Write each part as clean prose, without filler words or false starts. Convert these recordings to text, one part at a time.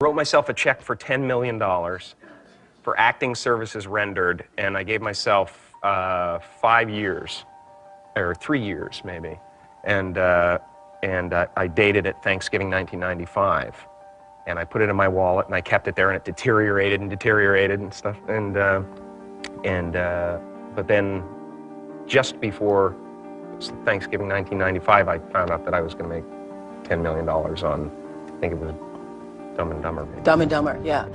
Wrote myself a check for $10 million for acting services rendered, and I gave myself 5 years, or 3 years maybe, and I dated it Thanksgiving 1995, and I put it in my wallet and I kept it there, and it deteriorated and stuff, but then just before Thanksgiving 1995, I found out that I was going to make $10 million on, I think it was Dumb and Dumber. Maybe. Dumb and Dumber, yeah.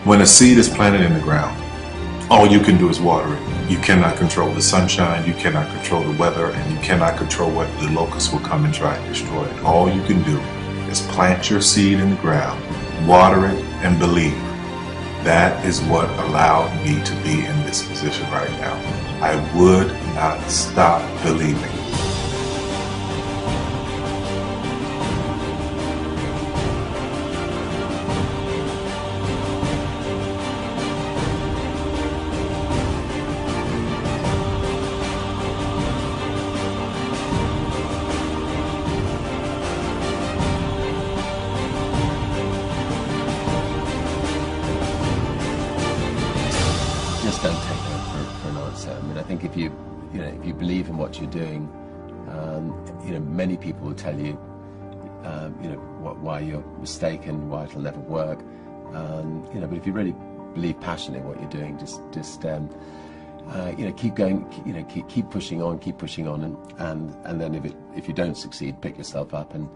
When a seed is planted in the ground, all you can do is water it. You cannot control the sunshine, you cannot control the weather, and you cannot control whether the locusts will come and try and destroy it. All you can do is plant your seed in the ground, water it, and believe. That is what allowed me to be in this position right now. I would not stop believing. Just don't take that for an answer. I mean, I think if you believe in what you're doing, many people will tell you, why you're mistaken, why it'll never work. But if you really believe passionately in what you're doing, just keep going, keep pushing on, and then if you don't succeed, pick yourself up and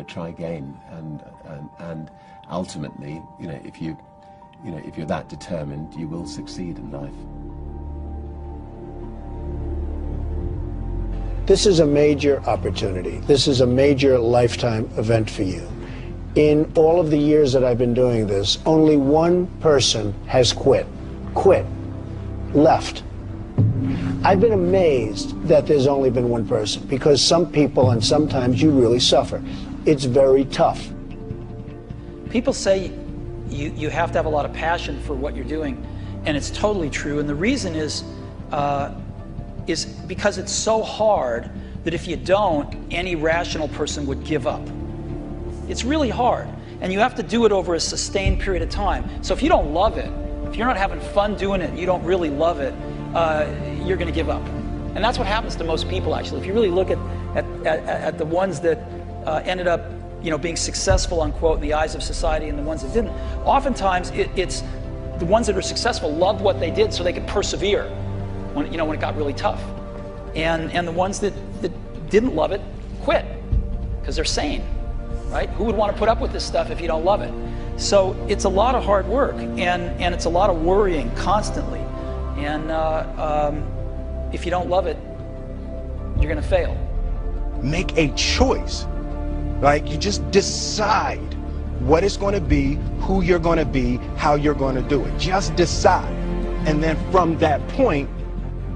try again, and ultimately, if you're that determined, you will succeed in life. This is a major opportunity. This is a major lifetime event for you. In all of the years that I've been doing this, only one person has quit, left. I've been amazed that there's only been one person, because some people, and sometimes you really suffer. It's very tough. People say you have to have a lot of passion for what you're doing, and it's totally true. And the reason is because it's so hard that if you don't, any rational person would give up. It's really hard, and you have to do it over a sustained period of time. So if you don't love it, if you're not having fun doing it, you don't really love it, you're going to give up. And that's what happens to most people, actually. If you really look at the ones that ended up being successful, unquote, in the eyes of society, and the ones that didn't, oftentimes it's the ones that are successful loved what they did so they could persevere when it got really tough. And the ones that didn't love it quit because they're sane, right? Who would want to put up with this stuff if you don't love it? So it's a lot of hard work, and it's a lot of worrying constantly. And if you don't love it, you're going to fail. Make a choice. Like, you just decide what it's going to be, who you're going to be, how you're going to do it. Just decide. And then from that point,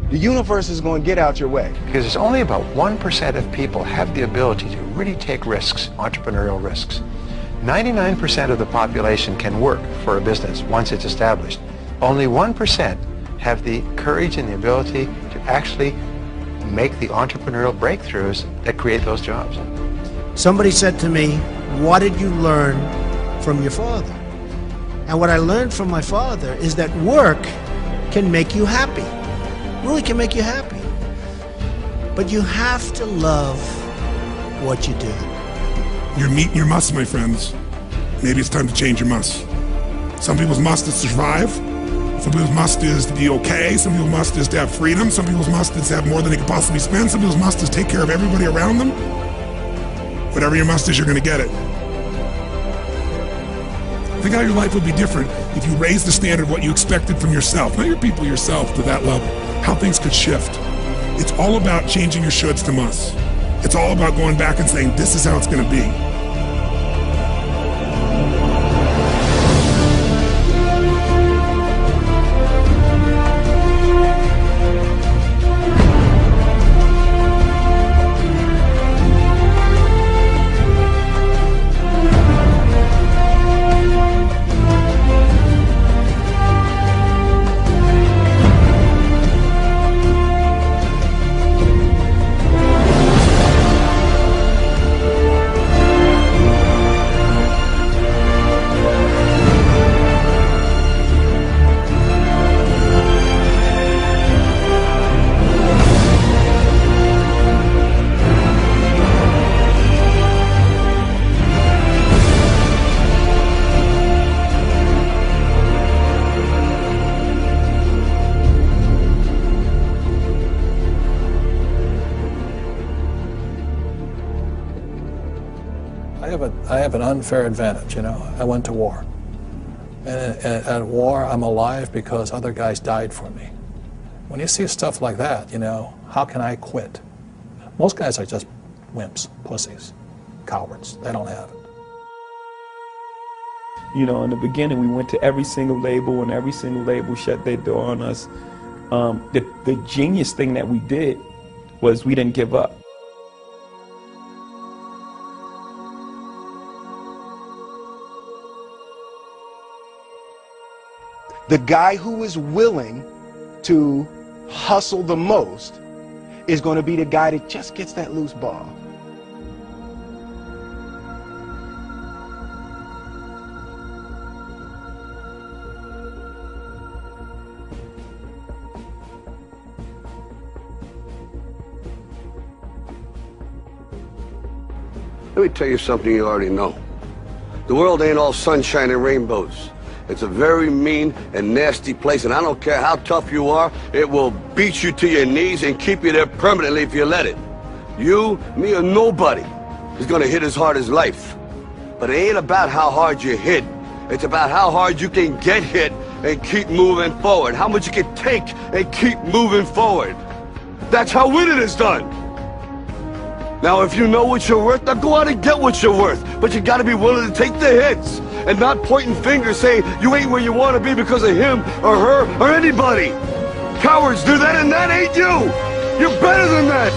the universe is going to get out your way. Because it's only about 1% of people have the ability to really take risks, entrepreneurial risks. 99% of the population can work for a business once it's established. Only 1% have the courage and the ability to actually make the entrepreneurial breakthroughs that create those jobs. Somebody said to me, what did you learn from your father? And what I learned from my father is that work can make you happy. Really can make you happy. But you have to love what you do. You're meeting your must, my friends. Maybe it's time to change your must. Some people's must is to survive. Some people's must is to be okay. Some people's must is to have freedom. Some people's must is to have more than they could possibly spend. Some people's must is take care of everybody around them. Whatever your must is, you're going to get it. Think how your life would be different if you raised the standard of what you expected from yourself, not your people, yourself, to that level. How things could shift. It's all about changing your shoulds to musts. It's all about going back and saying, this is how it's going to be. I have an unfair advantage, you know. I went to war. And at war, I'm alive because other guys died for me. When you see stuff like that, you know, how can I quit? Most guys are just wimps, pussies, cowards. They don't have it. You know, in the beginning, we went to every single label, and every single label shut their door on us. The genius thing that we did was we didn't give up. The guy who is willing to hustle the most is going to be the guy that just gets that loose ball. Let me tell you something you already know. The world ain't all sunshine and rainbows. It's a very mean and nasty place, and I don't care how tough you are, it will beat you to your knees and keep you there permanently if you let it. You, me, or nobody is gonna hit as hard as life. But it ain't about how hard you hit. It's about how hard you can get hit and keep moving forward. How much you can take and keep moving forward. That's how winning is done. Now, if you know what you're worth, now go out and get what you're worth. But you gotta be willing to take the hits and not pointing fingers saying you ain't where you want to be because of him or her or anybody. Cowards do that, and that ain't you. You're better than that.